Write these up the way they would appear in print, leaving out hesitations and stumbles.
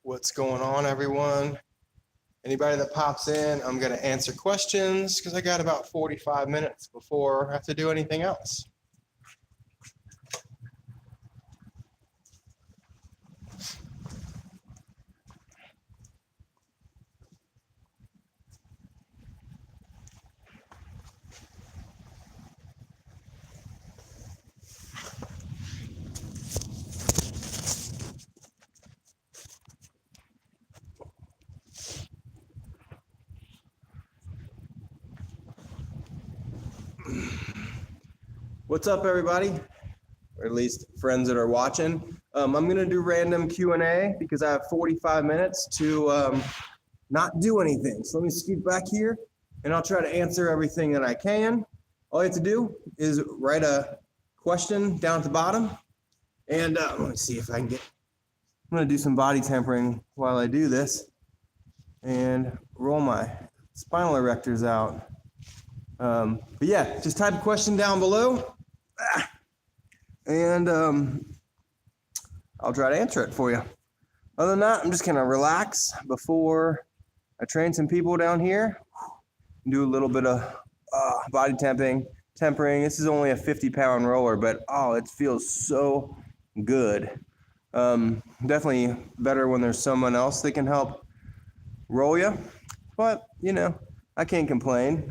What's going on, everyone? Anybody that pops in, I'm going to answer questions because I got about 45 minutes before I have to do anything else. What's up, everybody? Or at least friends that are watching. I'm going to do random Q&A because I have 45 minutes to not do anything. So let me scoot back here, and I'll try to answer everything that I can. All you have to do is write a question down at the bottom, and let me see if I can get. I'm going to do some body tempering while I do this, and roll my spinal erectors out. But yeah, just type a question down below, and I'll try to answer it for you. Other than that, I'm just gonna relax before I train some people down here. Do a little bit of body tempering. This is only a 50-pound roller, but oh, it feels so good. Definitely better when there's someone else that can help roll you. But you know, I can't complain.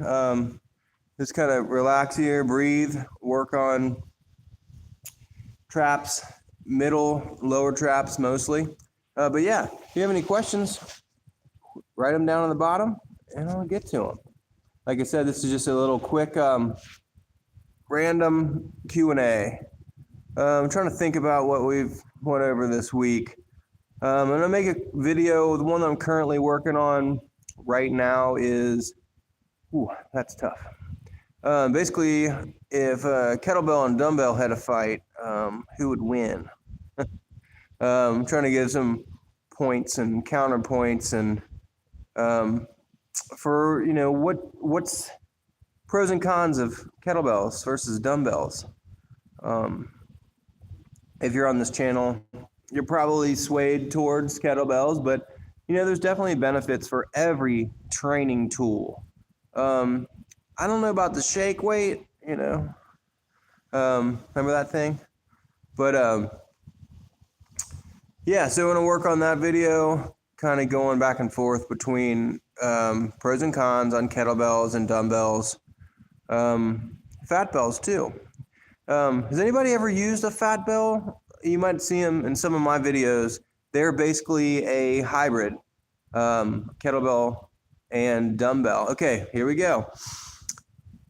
Just kind of relax here, breathe, work on traps, middle, lower traps mostly. But yeah, if you have any questions, write them down on the bottom and I'll get to them. Like I said, this is just a little quick random Q&A. I'm trying to think about what we've went over this week. I'm going to make a video. The one that I'm currently working on right now is, ooh, that's tough. Basically, if kettlebell and dumbbell had a fight, who would win? I'm trying to get some points and counterpoints, and for what's pros and cons of kettlebells versus dumbbells. If you're on this channel, you're probably swayed towards kettlebells, but there's definitely benefits for every training tool. I don't know about the shake weight, remember that thing? But yeah, so I'm going to work on that video, kind of going back and forth between pros and cons on kettlebells and dumbbells, fat bells too. Has anybody ever used a fat bell? You might see them in some of my videos. They're basically a hybrid, kettlebell and dumbbell. Okay, here we go.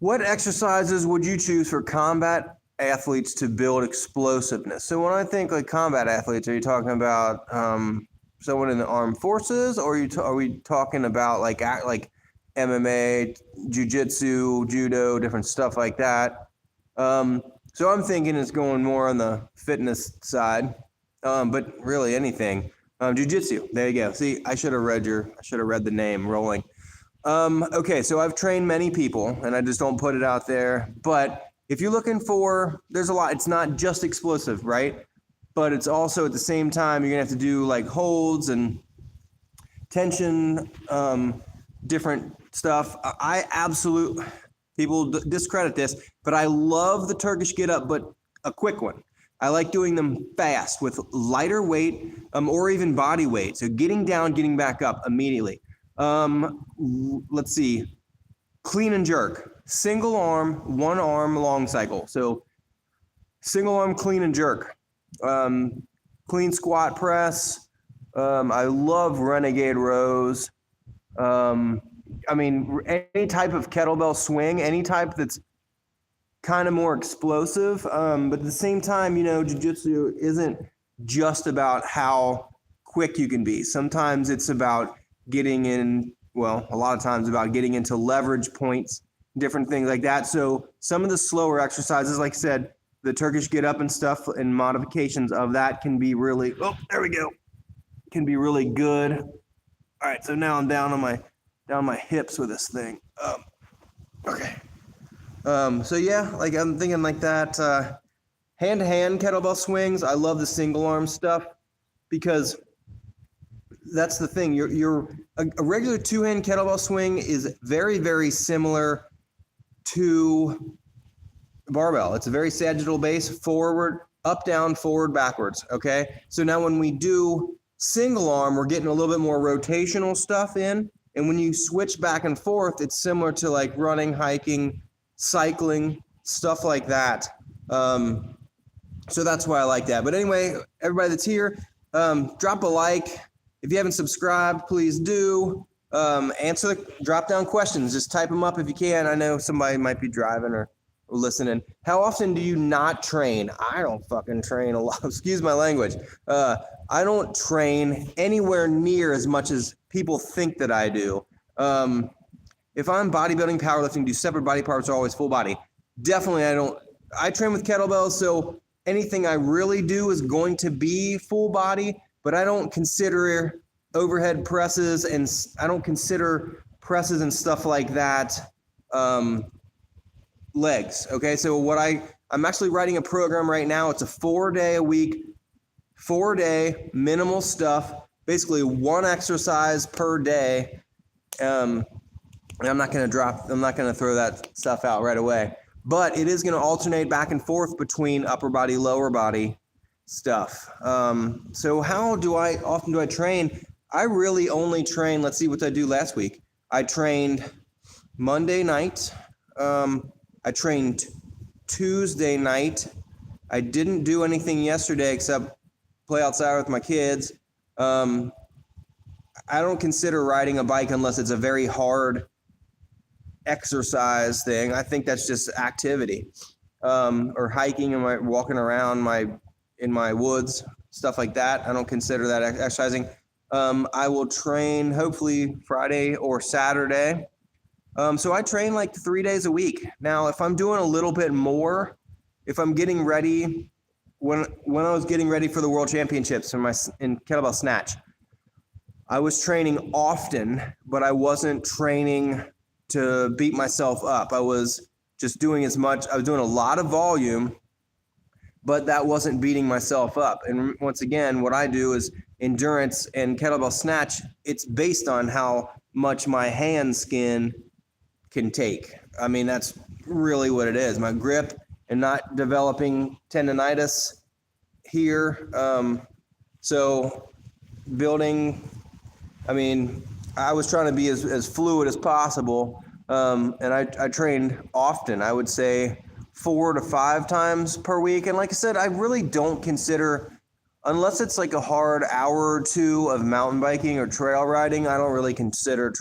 What exercises would you choose for combat athletes to build explosiveness? So when I think like combat athletes, are you talking about someone in the armed forces, or are we talking about like MMA, jiu-jitsu, judo, different stuff like that? So I'm thinking it's going more on the fitness side, but really anything. Jiu-jitsu, there you go. See, I should have read the name rolling. Okay, so I've trained many people, and I just don't put it out there. But if you're looking for, there's a lot. It's not just explosive, right? But it's also at the same time, you're going to have to do like holds and tension, different stuff. People discredit this, but I love the Turkish get up, but a quick one. I like doing them fast with lighter weight or even body weight. So getting down, getting back up immediately. Let's see, clean and jerk, single arm, one arm long cycle. So single arm clean and jerk, clean squat press. I love renegade rows. I mean, any type of kettlebell swing, any type that's kind of more explosive. But at the same time, jiu-jitsu isn't just about how quick you can be. Sometimes it's about getting in, a lot of times about getting into leverage points, different things like that. So some of the slower exercises, like I said, the Turkish get up and stuff and modifications of that can be really, there we go, can be really good. All right, so now I'm down on my hips with this thing. Okay. So yeah, like I'm thinking like that, hand-to-hand kettlebell swings. I love the single arm stuff because that's the thing. A regular two-hand kettlebell swing is very, very similar to barbell. It's a very sagittal base, forward, up, down, forward, backwards. Okay. So now when we do single arm, we're getting a little bit more rotational stuff in. And when you switch back and forth, it's similar to like running, hiking, cycling, stuff like that. So that's why I like that. But anyway, everybody that's here, drop a like. If you haven't subscribed, please do. Answer the drop down questions. Just type them up if you can. I know somebody might be driving or listening. How often do you not train? I don't fucking train a lot. Excuse my language. I don't train anywhere near as much as people think that I do. If I'm bodybuilding, powerlifting, do separate body parts or always full body? Definitely I don't. I train with kettlebells, so anything I really do is going to be full body, but I don't consider overhead presses and I don't consider presses and stuff like that legs. Okay, so I'm actually writing a program right now. It's a 4-day a week, 4-day minimal stuff, basically one exercise per day. And I'm not going to throw that stuff out right away, but it is going to alternate back and forth between upper body, lower body stuff. So how often do I train? I really only train, let's see what I do last week. I trained Monday night. I trained Tuesday night. I didn't do anything yesterday except play outside with my kids. I don't consider riding a bike unless it's a very hard exercise thing. I think that's just activity. Or hiking and walking around in my woods, stuff like that. I don't consider that exercising. I will train hopefully Friday or Saturday. So I train like 3 days a week. Now, if I'm doing a little bit more, if I'm getting ready, when I was getting ready for the World Championships in kettlebell snatch, I was training often, but I wasn't training to beat myself up. I was just doing I was doing a lot of volume, but that wasn't beating myself up. And once again, what I do is endurance and kettlebell snatch, it's based on how much my hand skin can take. I mean, that's really what it is. My grip and not developing tendonitis here. So building, I mean, I was trying to be as fluid as possible. And I trained often. I would say 4 to 5 times per week. And like I said, I really don't consider, unless it's like a hard hour or two of mountain biking or trail riding, I don't really consider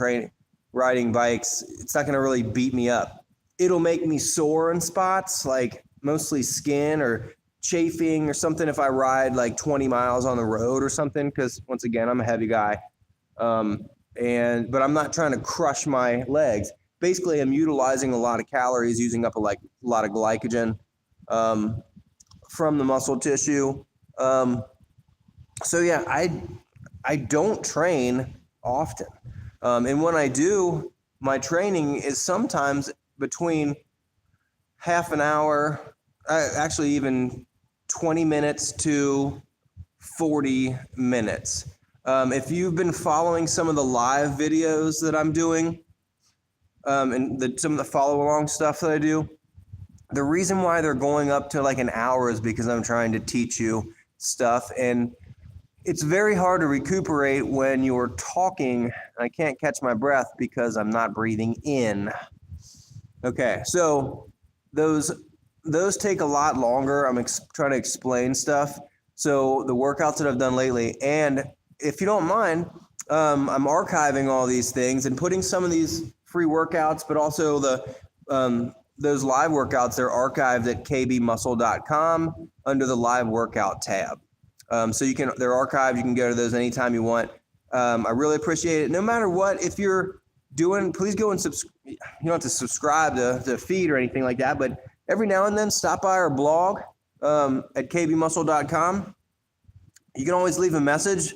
riding bikes. It's not going to really beat me up. It'll make me sore in spots, like mostly skin or chafing or something if I ride like 20 miles on the road or something, because once again, I'm a heavy guy. But I'm not trying to crush my legs. Basically, I'm utilizing a lot of calories, using up a lot of glycogen from the muscle tissue. So yeah, I don't train often. And when I do, my training is sometimes between half an hour, actually even 20 minutes to 40 minutes. If you've been following some of the live videos that I'm doing, and some of the follow-along stuff that I do, the reason why they're going up to like an hour is because I'm trying to teach you stuff, and it's very hard to recuperate when you're talking. I can't catch my breath because I'm not breathing in. Okay, so those take a lot longer. I'm trying to explain stuff. So the workouts that I've done lately, and if you don't mind, I'm archiving all these things and putting some of these free workouts, but also those live workouts, they're archived at kbmuscle.com under the live workout tab. So they're archived. You can go to those anytime you want. I really appreciate it. No matter what, if you're doing, please go and subscribe. You don't have to subscribe to the feed or anything like that, but every now and then stop by our blog at kbmuscle.com. You can always leave a message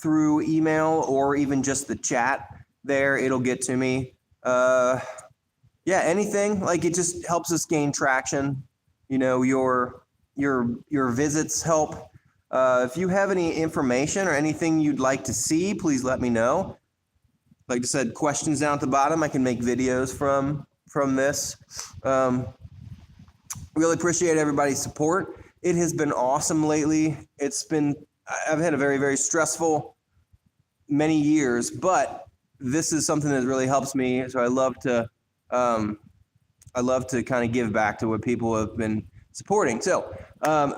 through email or even just the chat there. It'll get to me. Yeah, anything. Like, it just helps us gain traction. You know, your visits help. If you have any information or anything you'd like to see, please let me know. Like I said, questions down at the bottom. I can make videos from this. Really appreciate everybody's support. It has been awesome lately. I've had a very, very stressful many years, but this is something that really helps me. So I love to kind of give back to what people have been supporting. So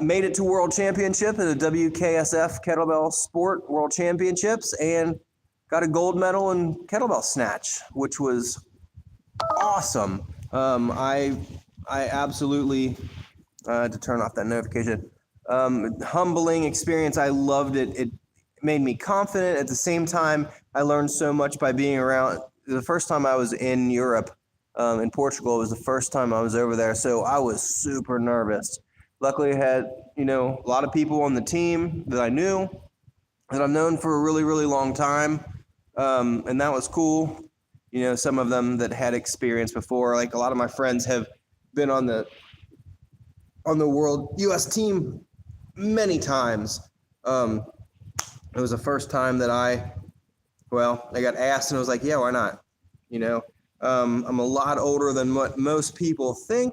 made it to World Championship at the WKSF Kettlebell Sport World Championships and got a gold medal in kettlebell snatch, which was awesome. I absolutely had to turn off that notification. Humbling experience. I loved it. It made me confident. At the same time, I learned so much by being around. The first time I was in Europe, in Portugal, it was the first time I was over there, so I was super nervous. Luckily, I had a lot of people on the team that I knew, that I've known for a really, really long time, and that was cool. Some of them that had experience before, like a lot of my friends have been on the World U.S. team many times. It was the first time that I got asked, and I was like, yeah, why not? I'm a lot older than what most people think,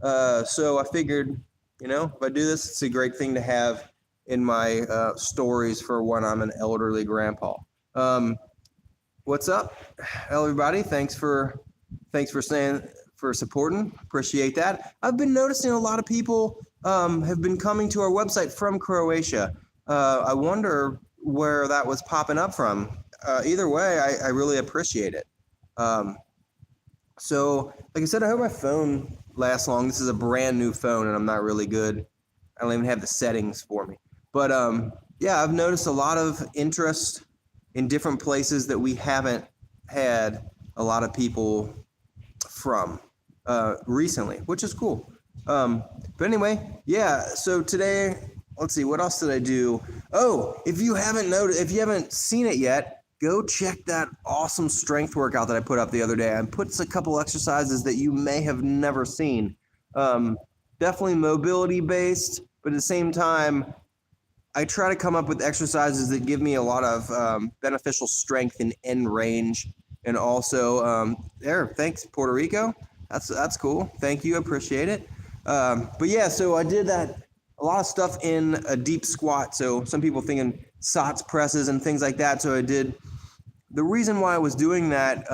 so I figured, if I do this, it's a great thing to have in my stories for when I'm an elderly grandpa. What's up, everybody? Thanks for supporting. Appreciate that. I've been noticing a lot of people have been coming to our website from Croatia. I wonder where that was popping up from. Either way, I really appreciate it. So, like I said, I hope my phone lasts long. This is a brand new phone, and I'm not really good. I don't even have the settings for me. But, yeah, I've noticed a lot of interest in different places that we haven't had a lot of people from recently, which is cool. But anyway, yeah, so today, let's see, what else did I do? Oh, if you haven't seen it yet, go check that awesome strength workout that I put up the other day. I put a couple exercises that you may have never seen. Definitely mobility based, but at the same time, I try to come up with exercises that give me a lot of beneficial strength and end range. And also, thanks, Puerto Rico. That's cool. Thank you, appreciate it. But yeah, so I did that, a lot of stuff in a deep squat. So some people thinking SOTS presses and things like that. So I did. The reason why I was doing that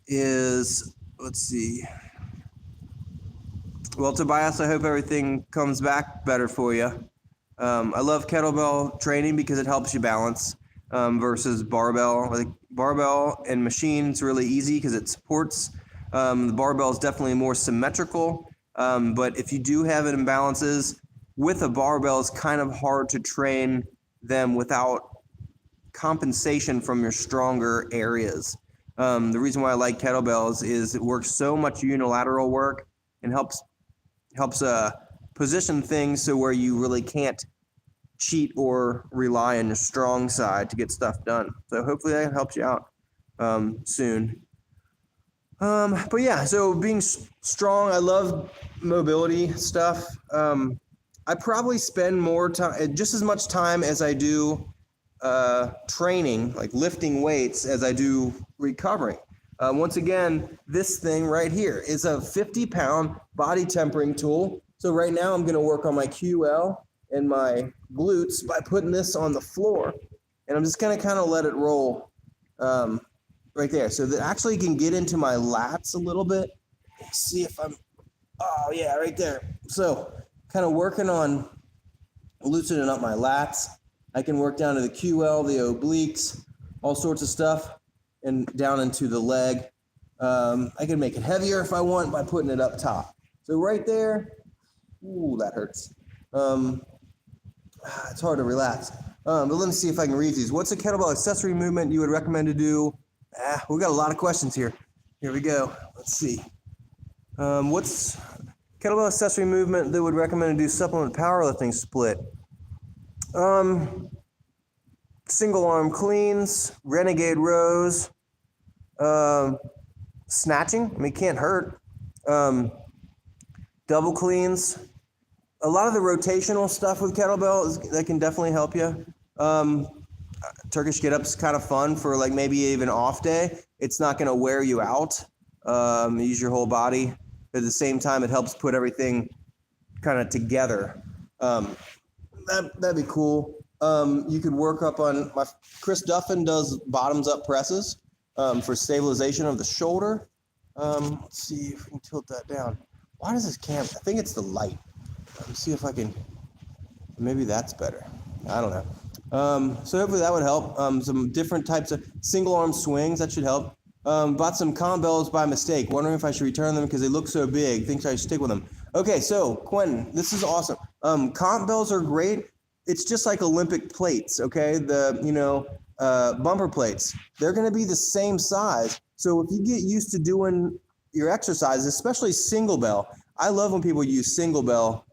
is, let's see. Well, Tobias, I hope everything comes back better for you. I love kettlebell training because it helps you balance versus barbell. Like barbell and machine's really easy because it supports. The barbell is definitely more symmetrical. But if you do have imbalances with a barbell, it's kind of hard to train them without compensation from your stronger areas. The reason why I like kettlebells is it works so much unilateral work and helps position things so where you really can't cheat or rely on your strong side to get stuff done. So hopefully that helps you out soon. But yeah, so being strong, I love mobility stuff. I probably spend more time, just as much time as I do training, like lifting weights, as I do recovering. Once again, this thing right here is a 50-pound body tempering tool. So right now I'm going to work on my QL and my glutes by putting this on the floor. And I'm just going to kind of let it roll right there. So that actually can get into my lats a little bit. Let's see if oh yeah, right there. So kind of working on loosening up my lats. I can work down to the QL, the obliques, all sorts of stuff, and down into the leg. I can make it heavier if I want by putting it up top. So right there, ooh, that hurts. It's hard to relax. But let me see if I can read these. What's a kettlebell accessory movement you would recommend to do? We got a lot of questions here. Here we go. Let's see. What's kettlebell accessory movement that would recommend to do supplement powerlifting split? Single arm cleans, renegade rows, snatching. I mean, it can't hurt. Double cleans, a lot of the rotational stuff with kettlebell that can definitely help you. Turkish get-up's kind of fun for like maybe even off day. It's not going to wear you out. Use your whole body. At the same time, it helps put everything kind of together. That'd be cool. You could work up on Chris Duffin does bottoms up presses for stabilization of the shoulder. Let's see if we can tilt that down. Why does this camera? I think it's the light. Let me see if I can. Maybe that's better. I don't know. So hopefully that would help. Some different types of single arm swings, that should help. Bought some Kettlebells by mistake. Wondering if I should return them because they look so big. Think I should stick with them. Okay, so Quentin, this is awesome. Kettlebells are great. It's just like Olympic plates, okay? The bumper plates. They're going to be the same size. So if you get used to doing your exercises, especially single bell. I love when people use single bell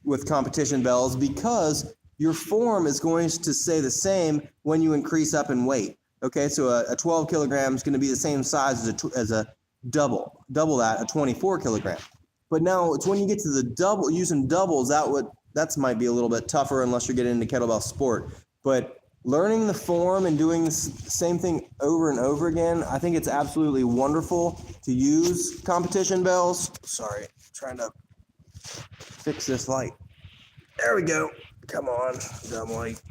with competition bells because your form is going to stay the same when you increase up in weight. Okay, so a 12 kilogram is going to be the same size as a double that, a 24 kilogram. But now it's when you get to the double, using doubles, that might be a little bit tougher unless you're getting into kettlebell sport. But learning the form and doing the same thing over and over again, I think it's absolutely wonderful to use competition bells. Sorry, trying to fix this light. There we go. Come on, dumb light.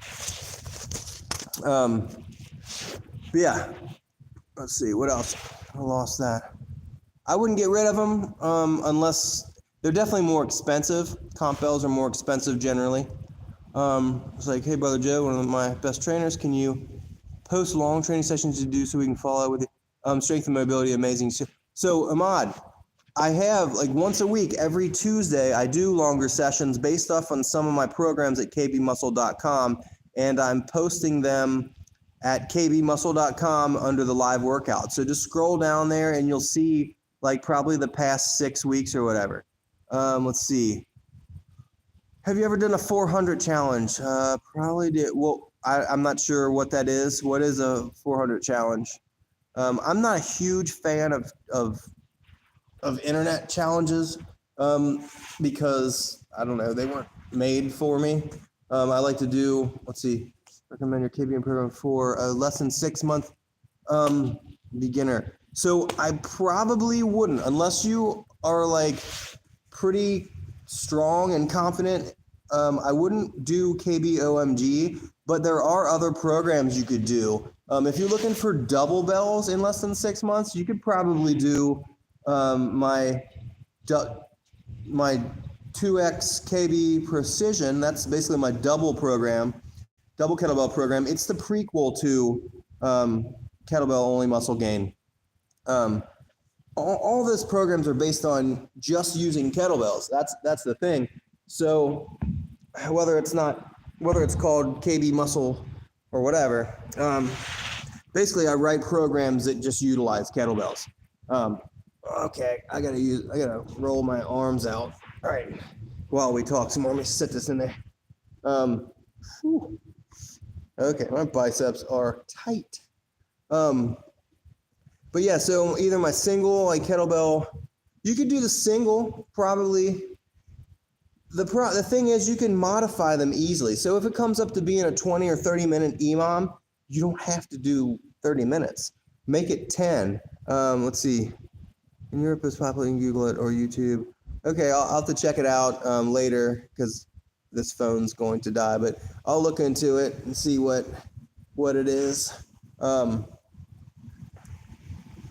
But yeah, let's see, what else? I lost that. I wouldn't get rid of them unless they're definitely more expensive. Comp bells are more expensive generally. It's like, hey, Brother Joe, one of my best trainers, can you post long training sessions to do so we can follow with it? Strength and mobility, amazing. So Ahmad, I have like once a week, every Tuesday, I do longer sessions based off on some of my programs at kbmuscle.com, and I'm posting them at kbmuscle.com under the live workout. So just scroll down there and you'll see like probably the past 6 weeks or whatever. Let's see. Have you ever done a 400 challenge? Probably did. Well, I'm not sure what that is. What is a 400 challenge? I'm not a huge fan of internet challenges because, I don't know, they weren't made for me. I like to do, let's see, recommend your KBM program for a less than 6 month beginner. So I probably wouldn't, unless you are like pretty strong and confident. I wouldn't do KBOMG, but there are other programs you could do. If you're looking for double bells in less than 6 months, you could probably do my 2X KB Precision. That's basically my double kettlebell program. It's the prequel to kettlebell only muscle gain. All those programs are based on just using kettlebells. That's the thing. So whether it's called KB Muscle or whatever, basically I write programs that just utilize kettlebells. Okay, I gotta roll my arms out. All right, while we talk some more, let me set this in there. Okay, my biceps are tight. But yeah, so either my single, like kettlebell, you could do the single probably. The thing is, you can modify them easily. So if it comes up to being a 20 or 30 minute EMOM, you don't have to do 30 minutes. Make it 10. Let's see. In Europe, it's popular. You can Google it or YouTube. Okay, I'll have to check it out later because this phone's going to die. But I'll look into it and see what it is.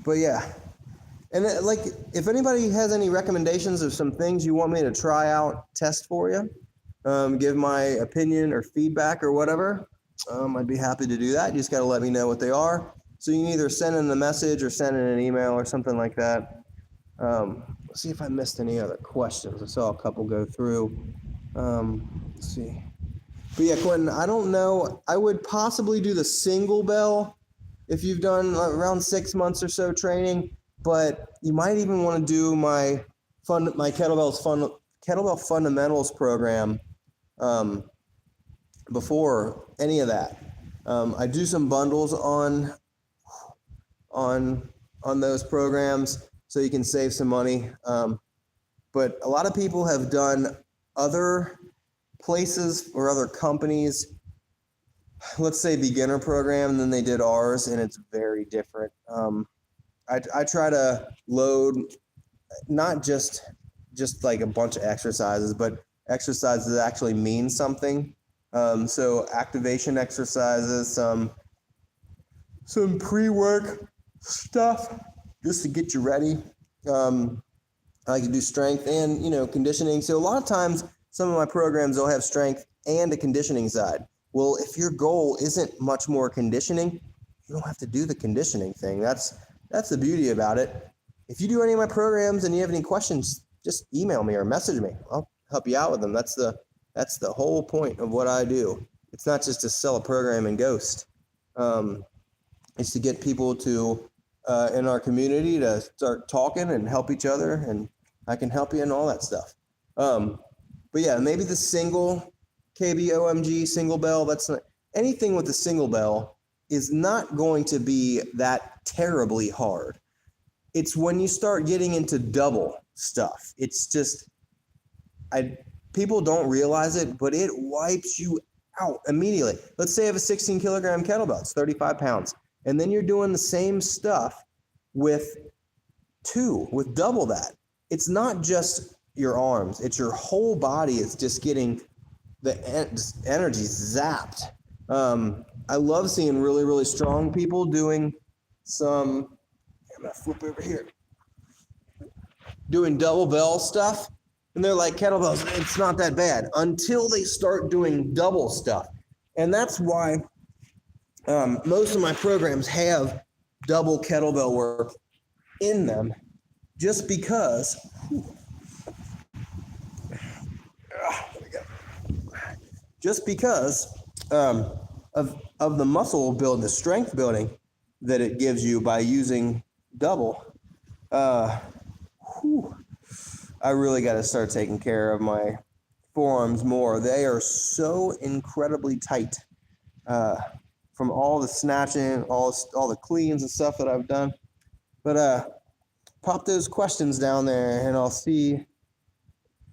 But yeah, and like if anybody has any recommendations of some things you want me to try out, test for you, give my opinion or feedback or whatever, I'd be happy to do that. You just got to let me know what they are. So you can either send in a message or send in an email or something like that. Let's see if I missed any other questions. I saw a couple go through. Let's see. But yeah, Quentin, I don't know. I would possibly do the single bell if you've done around 6 months or so training, but you might even want to do my kettlebell fundamentals program before any of that. I do some bundles on those programs so you can save some money. But a lot of people have done other places or other companies, let's say beginner program, and then they did ours, and it's very different. I try to load not just like a bunch of exercises, but exercises that actually mean something. So activation exercises, some pre-work stuff just to get you ready. I like to do strength and, conditioning. So a lot of times, some of my programs, they'll have strength and a conditioning side. Well, if your goal isn't much more conditioning, you don't have to do the conditioning thing. That's the beauty about it. If you do any of my programs and you have any questions, just email me or message me. I'll help you out with them. That's the whole point of what I do. It's not just to sell a program and ghost. It's to get people to in our community to start talking and help each other, and I can help you and all that stuff. But yeah, maybe the single KBOMG single bell. That's not, anything with a single bell is not going to be that terribly hard. It's when you start getting into double stuff. It's just, people don't realize it, but it wipes you out immediately. Let's say you have a 16 kilogram kettlebell, it's 35 pounds. And then you're doing the same stuff with double that. It's not just your arms, it's your whole body is just getting the energy zapped. I love seeing really, really strong people doing some, I'm gonna flip over here, doing double bell stuff. And they're like, kettlebells, it's not that bad until they start doing double stuff. And that's why most of my programs have double kettlebell work in them, just because of the muscle build, the strength building that it gives you by using double. I really got to start taking care of my forearms more. They are so incredibly tight from all the snatching, all the cleans and stuff that I've done. But pop those questions down there, and I'll see,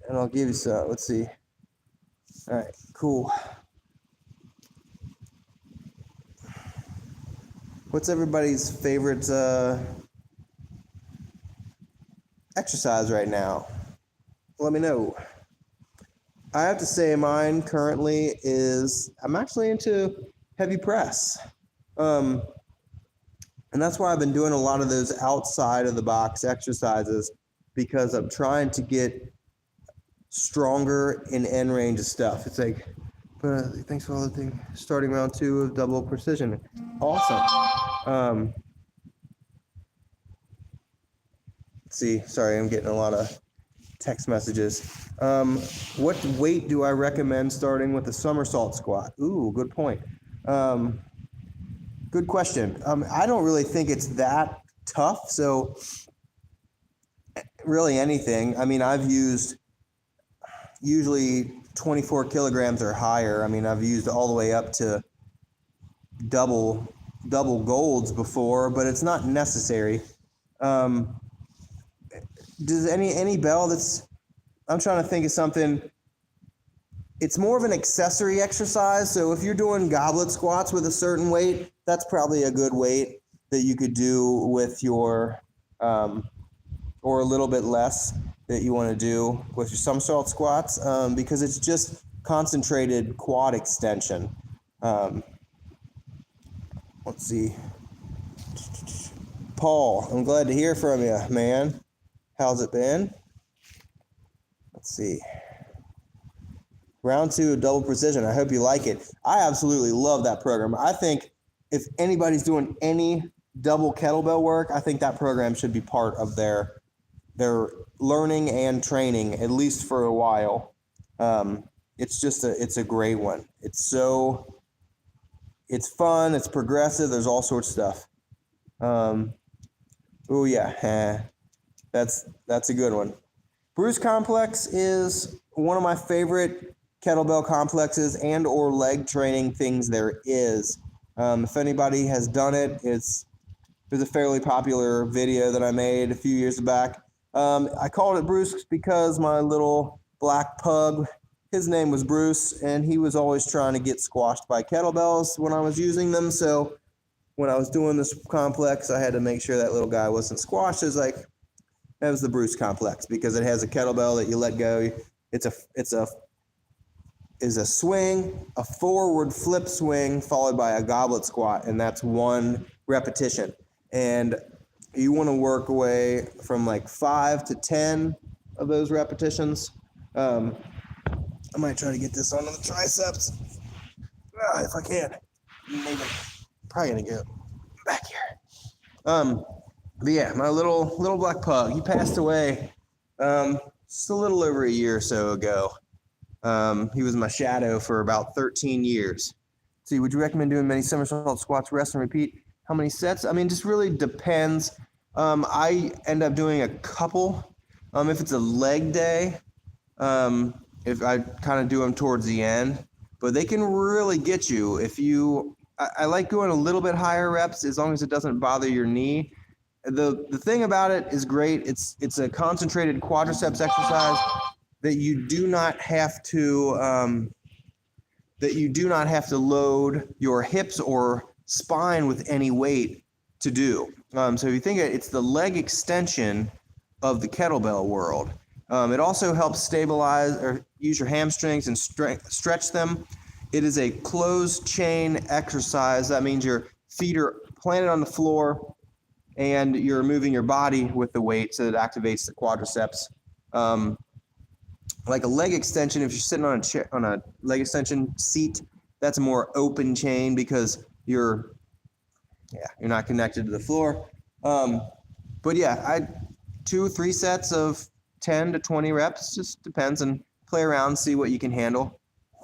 and I'll give you some. Let's see. All right, cool. What's everybody's favorite exercise right now? Let me know. I have to say mine currently is, I'm actually into heavy press. And that's why I've been doing a lot of those outside of the box exercises, because I'm trying to get stronger in end range of stuff. It's like, thanks for all the things. Starting round 2 of double precision. Awesome. Let's see. Sorry, I'm getting a lot of text messages. What weight do I recommend starting with the somersault squat? Ooh, good point. Good question. I don't really think it's that tough. So really anything. I mean, I've used usually 24 kilograms or higher. I mean, I've used all the way up to double golds before, but it's not necessary. Does any bell that's, I'm trying to think of something. It's more of an accessory exercise. So if you're doing goblet squats with a certain weight, that's probably a good weight that you could do with your, or a little bit less that you want to do with your somersault squats, because it's just concentrated quad extension. Let's see. Paul, I'm glad to hear from you, man. How's it been? Let's see. Round 2 of double precision. I hope you like it. I absolutely love that program. I think if anybody's doing any double kettlebell work, I think that program should be part of their learning and training, at least for a while. It's a great one. It's fun. It's progressive. There's all sorts of stuff. Oh yeah, that's a good one. Bruce Complex is one of my favorite kettlebell complexes and or leg training things there is. If anybody has done it, there's a fairly popular video that I made a few years back. I called it Bruce because my little black pug. His name was Bruce, and he was always trying to get squashed by kettlebells when I was using them. So when I was doing this complex, I had to make sure that little guy wasn't squashed. It was like, that was the Bruce complex, because it has a kettlebell that you let go. It's a swing, a forward flip swing followed by a goblet squat, and that's one repetition. And you want to work away from like 5 to 10 of those repetitions. I might try to get this onto the triceps if I can. Maybe. Probably gonna go back here. But yeah, my little black pug, he passed away just a little over a year or so ago. He was my shadow for about 13 years. See, would you recommend doing many somersault squats, rest, and repeat? How many sets? I mean, just really depends. I end up doing a couple. If it's a leg day, if I kind of do them towards the end, but they can really get you if you. I like going a little bit higher reps as long as it doesn't bother your knee. The thing about it is great. It's a concentrated quadriceps exercise that you do not have to load your hips or spine with any weight to do. So if you think it's the leg extension of the kettlebell world. It also helps stabilize or use your hamstrings and stretch them. It is a closed chain exercise. That means your feet are planted on the floor and you're moving your body with the weight, so it activates the quadriceps. Like a leg extension, if you're sitting on a chair, on a leg extension seat, that's a more open chain because you're not connected to the floor. But yeah, 2 or 3 sets of 10 to 20 reps, just depends, and play around, see what you can handle.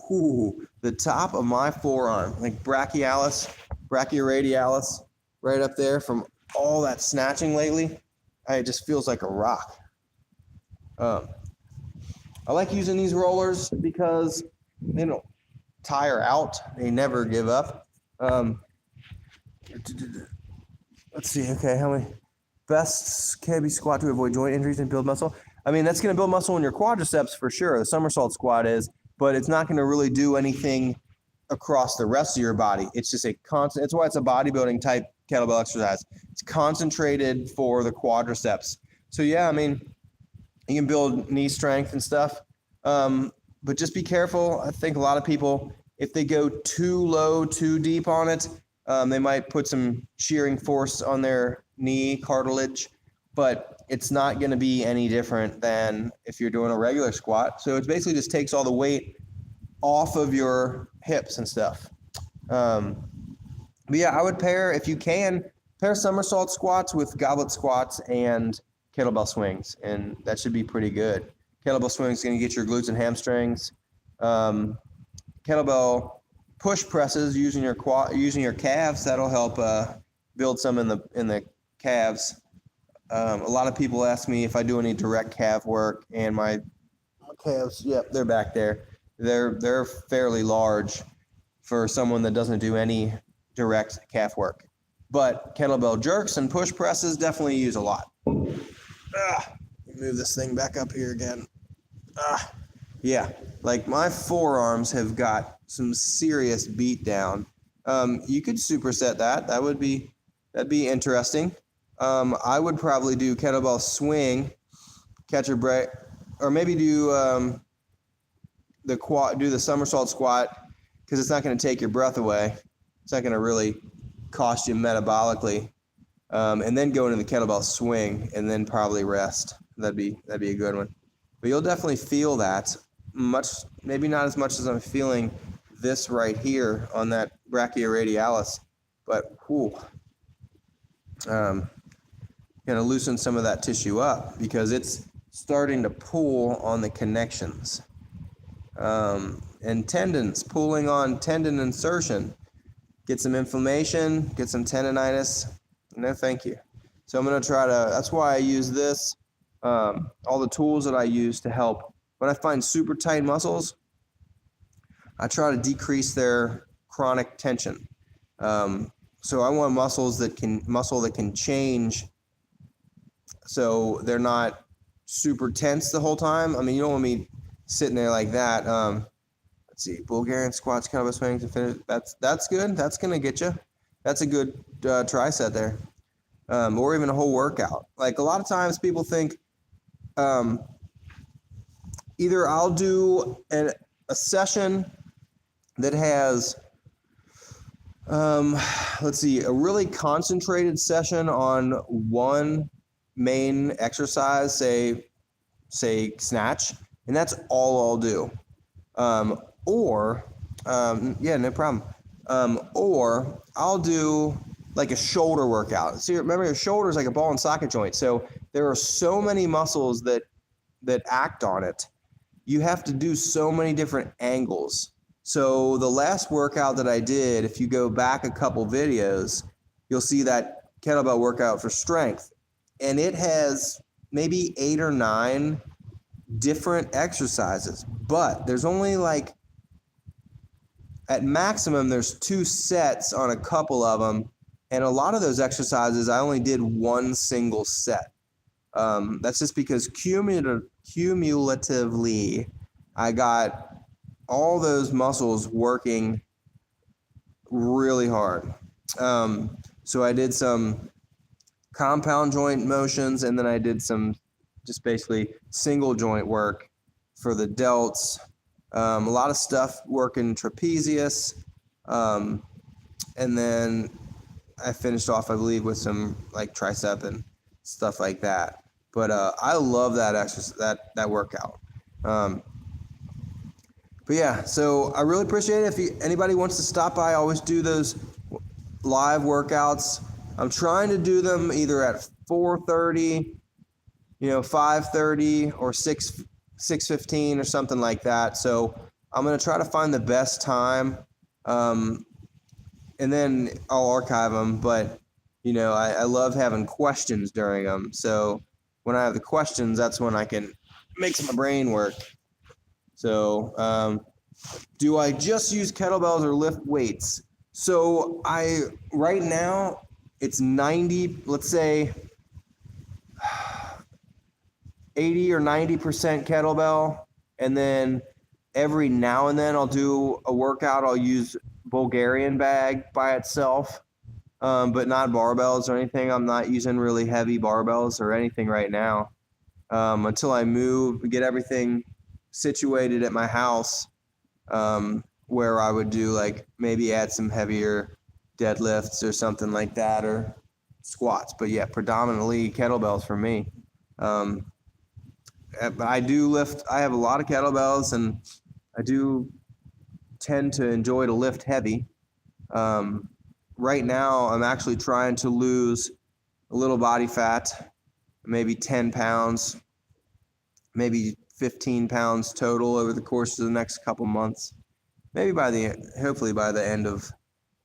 Ooh, the top of my forearm, like brachioradialis, right up there from all that snatching lately. It just feels like a rock. I like using these rollers because they don't tire out. They never give up. Let's see. Okay, how many best KB squat to avoid joint injuries and build muscle? I mean, that's going to build muscle in your quadriceps for sure. The somersault squat is, but it's not going to really do anything across the rest of your body. It's just a constant. That's why it's a bodybuilding type kettlebell exercise. It's concentrated for the quadriceps. So yeah, I mean, you can build knee strength and stuff, but just be careful. I think a lot of people, if they go too low, too deep on it, they might put some shearing force on their knee cartilage, but it's not going to be any different than if you're doing a regular squat. So it basically just takes all the weight off of your hips and stuff. But yeah, I would pair somersault squats with goblet squats and kettlebell swings, and that should be pretty good. Kettlebell swings is going to get your glutes and hamstrings. Kettlebell push presses using your calves, that'll help build some in the calves. A lot of people ask me if I do any direct calf work, and my calves, yep, they're back there. They're fairly large for someone that doesn't do any direct calf work. But kettlebell jerks and push presses definitely use a lot. Move this thing back up here again. Yeah, like my forearms have got some serious beat down. You could superset that. That'd be interesting. I would probably do kettlebell swing, catch a break, or maybe do the somersault squat, because it's not going to take your breath away. It's not going to really cost you metabolically, and then go into the kettlebell swing, and then probably rest. That'd be a good one. But you'll definitely feel that maybe not as much as I'm feeling this right here on that brachioradialis, but gonna loosen some of that tissue up because it's starting to pull on the connections. And tendons, pulling on tendon insertion. Get some inflammation, get some tendonitis. No, thank you. So I'm going to that's why I use this, all the tools that I use to help. When I find super tight muscles, I try to decrease their chronic tension. So I want muscle that can change, so they're not super tense the whole time. I mean, you don't want me sitting there like that. Let's see, Bulgarian squats, kettlebell swings, and finish. That's good. That's gonna get you. That's a good tricep there, or even a whole workout. Like a lot of times, people think either I'll do a session that has, let's see, a really concentrated session on one main exercise, say snatch, and that's all I'll do. Yeah, no problem. Or I'll do like a shoulder workout. See, remember your shoulder is like a ball and socket joint. So there are so many muscles that act on it. You have to do so many different angles. So the last workout that I did, if you go back a couple videos, you'll see that kettlebell workout for strength. And it has maybe 8 or 9 different exercises, but there's only like, at maximum, there's 2 sets on a couple of them. And a lot of those exercises, I only did one single set. That's just because cumulatively, I got all those muscles working really hard. So I did some compound joint motions, and then I did some just basically single joint work for the delts. A lot of stuff working trapezius. And then I finished off, I believe, with some like tricep and stuff like that. But I love that exercise, that workout. But yeah, so I really appreciate it. If anybody wants to stop by, I always do those live workouts. I'm trying to do them either at 4:30, 5:30, or 6:15 or something like that. So I'm gonna try to find the best time, and then I'll archive them. But I love having questions during them. So when I have the questions, that's when I can make my brain work. So, do I just use kettlebells or lift weights? So right now, it's 90, let's say 80 or 90% kettlebell. And then every now and then I'll do a workout. I'll use Bulgarian bag by itself, but not barbells or anything. I'm not using really heavy barbells or anything right now, until I get everything situated at my house, where I would do like maybe add some heavier deadlifts or something like that, or squats. But yeah, predominantly kettlebells for me. I do lift. I have a lot of kettlebells, and I do tend to enjoy to lift heavy. Right now, I'm actually trying to lose a little body fat, maybe 10 pounds, maybe 15 pounds total over the course of the next couple months. Maybe hopefully by the end of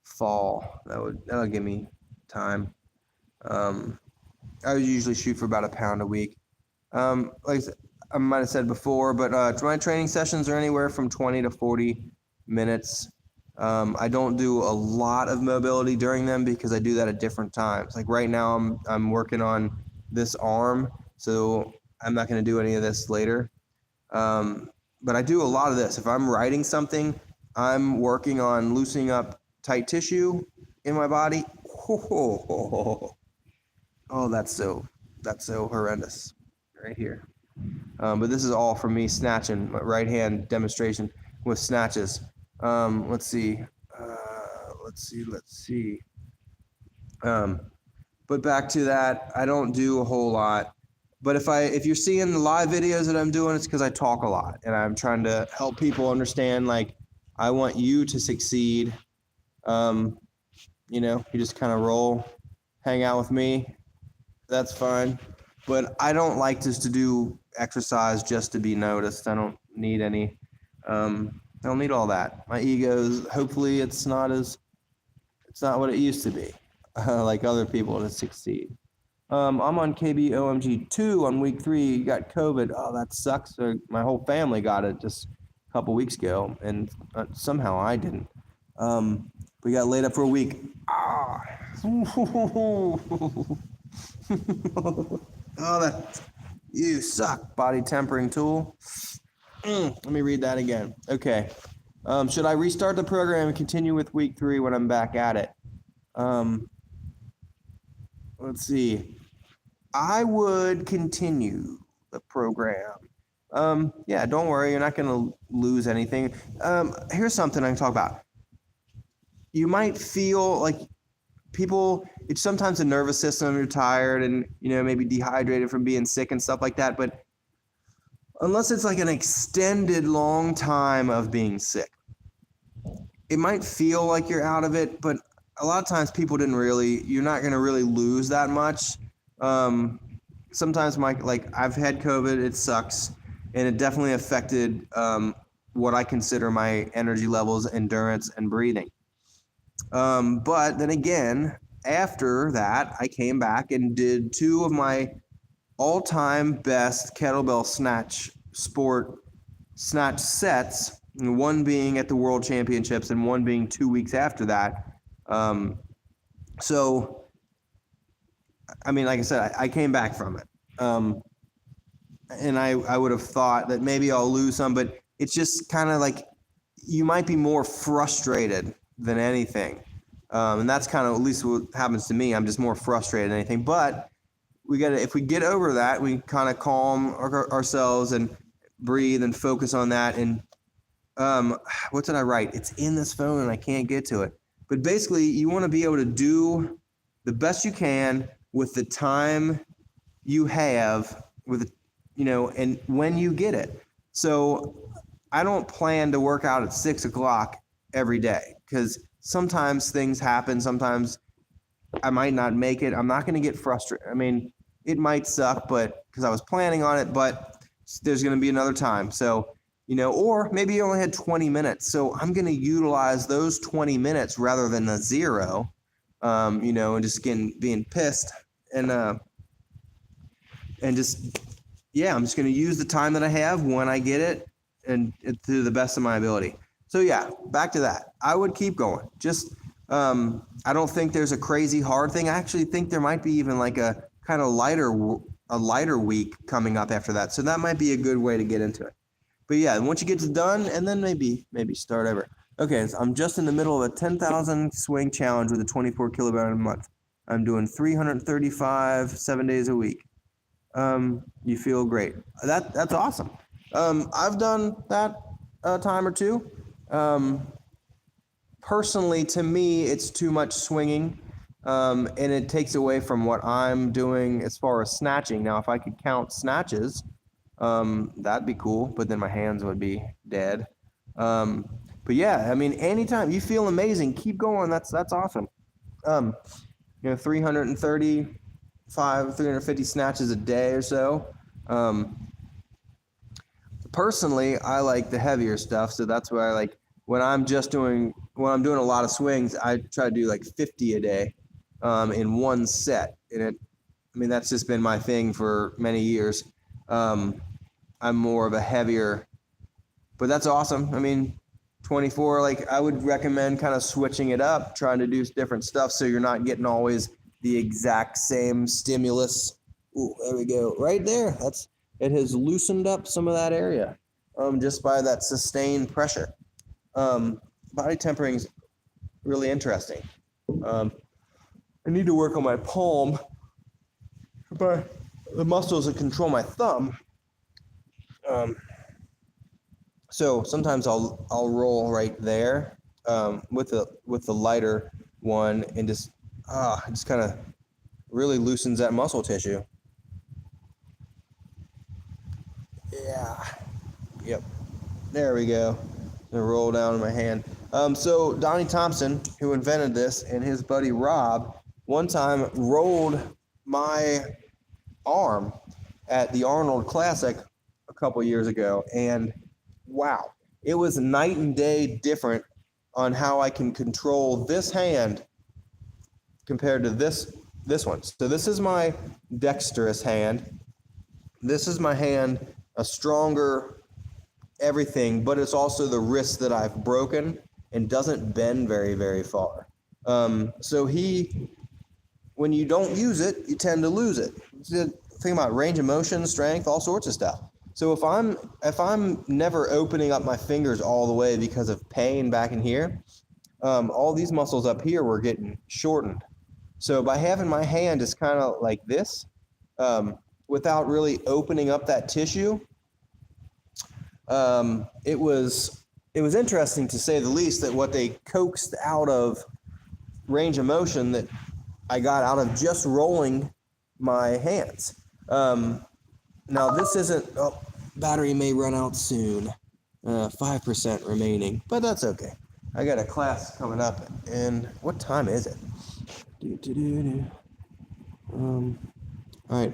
fall. That'll give me time. I usually shoot for about a pound a week. Like I might have said before, but my training sessions are anywhere from 20 to 40 minutes. I don't do a lot of mobility during them because I do that at different times. Like right now, I'm working on this arm, so I'm not going to do any of this later. But I do a lot of this. If I'm writing something, I'm working on loosening up tight tissue in my body. Oh, that's so horrendous right here. But this is all from me snatching, my right hand demonstration with snatches. Let's see. But back to that, I don't do a whole lot. But if you're seeing the live videos that I'm doing, it's because I talk a lot, and I'm trying to help people understand, like, I want you to succeed. You just kind of roll, hang out with me. That's fine. But I don't like just to do exercise just to be noticed. I don't need any. I don't need all that. My ego hopefully it's not what it used to be, like other people to succeed. I'm on KBOMG2 on week 3. Got COVID. Oh, that sucks. My whole family got it just a couple weeks ago, and somehow I didn't. We got laid up for a week. Oh, you suck, body tempering tool. Let me read that again. Okay. Should I restart the program and continue with week 3 when I'm back at it? Let's see. I would continue the program. Yeah, don't worry. You're not going to lose anything. Here's something I can talk about. You might feel like people, it's sometimes a nervous system, you're tired and, maybe dehydrated from being sick and stuff like that. But unless it's like an extended long time of being sick, it might feel like you're out of it, but a lot of times you're not going to really lose that much. Sometimes I've had COVID, it sucks, and it definitely affected what I consider my energy levels, endurance, and breathing. But then again, after that, I came back and did 2 of my all-time best kettlebell snatch sets, one being at the World Championships and one being 2 weeks after that. So, I mean, like I said, I came back from it. And I would have thought that maybe I'll lose some, but it's just kind of like you might be more frustrated than anything. And that's kind of at least what happens to me. I'm just more frustrated than anything. But if we get over that, we kind of calm ourselves and breathe and focus on that. And what did I write? It's in this phone and I can't get to it. But basically, you want to be able to do the best you can with the time you have, and when you get it. So I don't plan to work out at 6 o'clock every day because sometimes things happen. Sometimes I might not make it. I'm not going to get frustrated. I mean, it might suck, but because I was planning on it, but there's going to be another time. So, or maybe you only had 20 minutes. So I'm going to utilize those 20 minutes rather than a 0, and just being pissed and just, yeah, I'm just going to use the time that I have when I get it and to the best of my ability. So yeah, back to that. I would keep going. Just, I don't think there's a crazy hard thing. I actually think there might be even like a kind of lighter week coming up after that. So that might be a good way to get into it. But yeah, once you get done, and then maybe start over. Okay, so I'm just in the middle of a 10,000 swing challenge with a 24 kilogram a month. I'm doing 335, 7 days a week. You feel great. That's awesome. I've done that a time or two. Personally, to me, it's too much swinging, and it takes away from what I'm doing as far as snatching. Now, if I could count snatches, that'd be cool, but then my hands would be dead. But yeah, I mean, anytime you feel amazing, keep going. That's awesome. 350 snatches a day or so. Personally, I like the heavier stuff, so that's why I like when I'm doing a lot of swings, I try to do like 50 a day in one set. And that's just been my thing for many years. I'm more of a heavier, but that's awesome. I mean, 24, like I would recommend kind of switching it up, trying to do different stuff so you're not getting always the exact same stimulus. Ooh, there we go. Right there. It has loosened up some of that area just by that sustained pressure. Body tempering is really interesting. I need to work on my palm, but the muscles that control my thumb. So sometimes I'll roll right there with the lighter one and just kind of really loosens that muscle tissue. Yeah. Yep. There we go. And roll down in my hand. So Donnie Thompson, who invented this, and his buddy Rob, one time rolled my arm at the Arnold Classic a couple years ago, and wow, it was night and day different on how I can control this hand compared to this one. So this is my dexterous hand. This is my hand, a stronger everything, but it's also the wrist that I've broken and doesn't bend very, very far. So when you don't use it, you tend to lose it. Think about range of motion, strength, all sorts of stuff. So if I'm never opening up my fingers all the way because of pain back in here, all these muscles up here were getting shortened. So by having my hand just kind of like this, without really opening up that tissue, it was interesting to say the least that what they coaxed out of range of motion that I got out of just rolling my hands. Now this isn't, oh, battery may run out soon, 5% remaining, but that's okay. I got a class coming up, and what time is it? All right.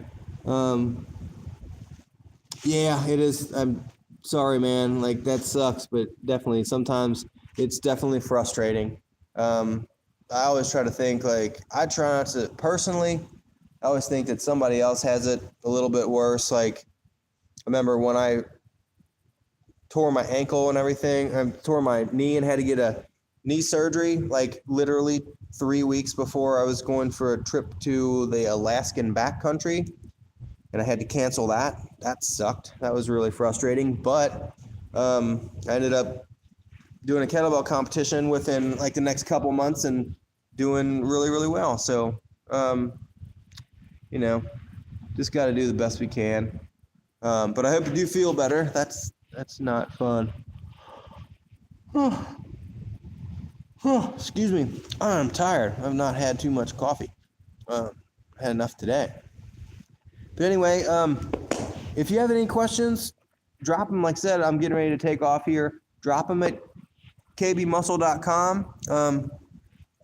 Yeah, it is. I'm sorry, man. Like, that sucks, but definitely sometimes it's definitely frustrating. I always try to think, like, I try not to, personally, I always think that somebody else has it a little bit worse. Like, I remember when I tore my ankle and everything, I tore my knee and had to get a knee surgery, like, literally 3 weeks before I was going for a trip to the Alaskan backcountry, and I had to cancel that. That sucked. That was really frustrating, but I ended up doing a kettlebell competition within like the next couple months and doing really, really well. So, you know, just got to do the best we can. But I hope you do feel better. That's not fun. Excuse me. I'm tired. I've not had too much coffee. Had enough today. But anyway, if you have any questions, drop them. Like I said, I'm getting ready to take off here. Drop them at kbmuscle.com.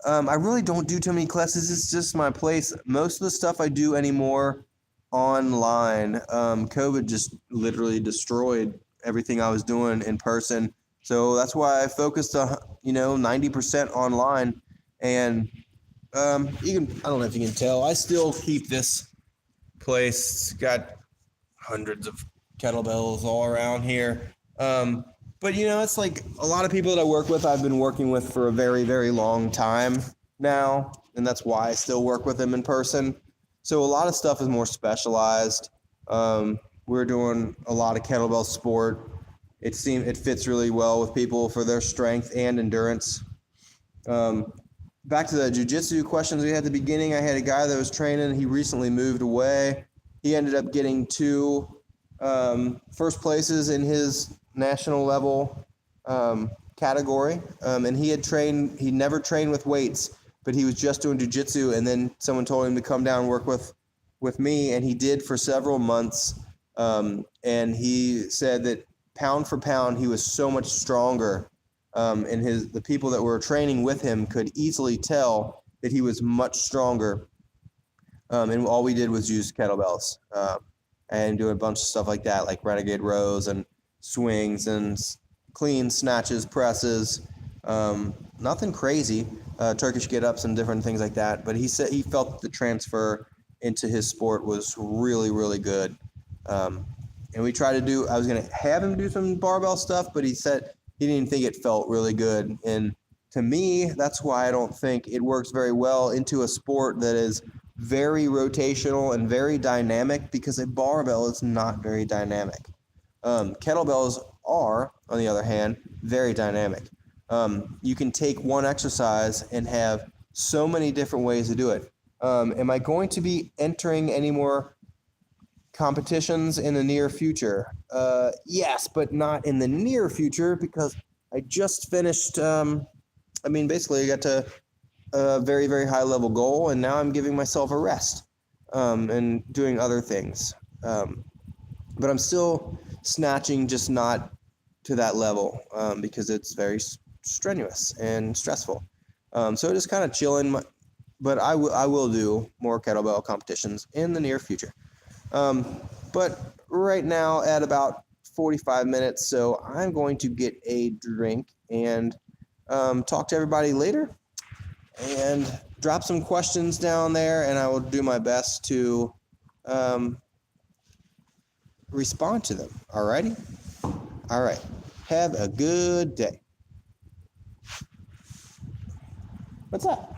I really don't do too many classes. It's just my place. Most of the stuff I do anymore online. COVID just literally destroyed everything I was doing in person. So that's why I focused, 90% online. And I don't know if you can tell, I still keep this place. It's got hundreds of kettlebells all around here. But, it's like a lot of people that I work with, I've been working with for a very, very long time now. And that's why I still work with them in person. So a lot of stuff is more specialized. We're doing a lot of kettlebell sport. It fits really well with people for their strength and endurance. Back to the jiu-jitsu questions we had at the beginning, I had a guy that was training. He recently moved away. He ended up getting 2 first places in his national level category. And he never trained with weights, but he was just doing jiu-jitsu. And then someone told him to come down and work with me, and he did for several months. And he said that pound for pound, he was so much stronger. And the people that were training with him could easily tell that he was much stronger. And all we did was use kettlebells and do a bunch of stuff like that, like renegade rows and swings and clean snatches, presses. Nothing crazy, Turkish get-ups and different things like that. But he said he felt the transfer into his sport was really, really good. And we tried to I was going to have him do some barbell stuff, but he said he didn't think it felt really good. And to me, that's why I don't think it works very well into a sport that is very rotational and very dynamic, because a barbell is not very dynamic. Kettlebells are, on the other hand, very dynamic. You can take one exercise and have so many different ways to do it. Am I going to be entering any more competitions in the near future? Yes, but not in the near future, because I just finished, basically I got to a very, very high level goal, and now I'm giving myself a rest and doing other things. But I'm still snatching, just not to that level because it's very strenuous and stressful. So just kind of chilling, but I will do more kettlebell competitions in the near future. But right now at about 45 minutes, so I'm going to get a drink and talk to everybody later and drop some questions down there, and I will do my best to respond to them. Alrighty? All right. Have a good day. What's up?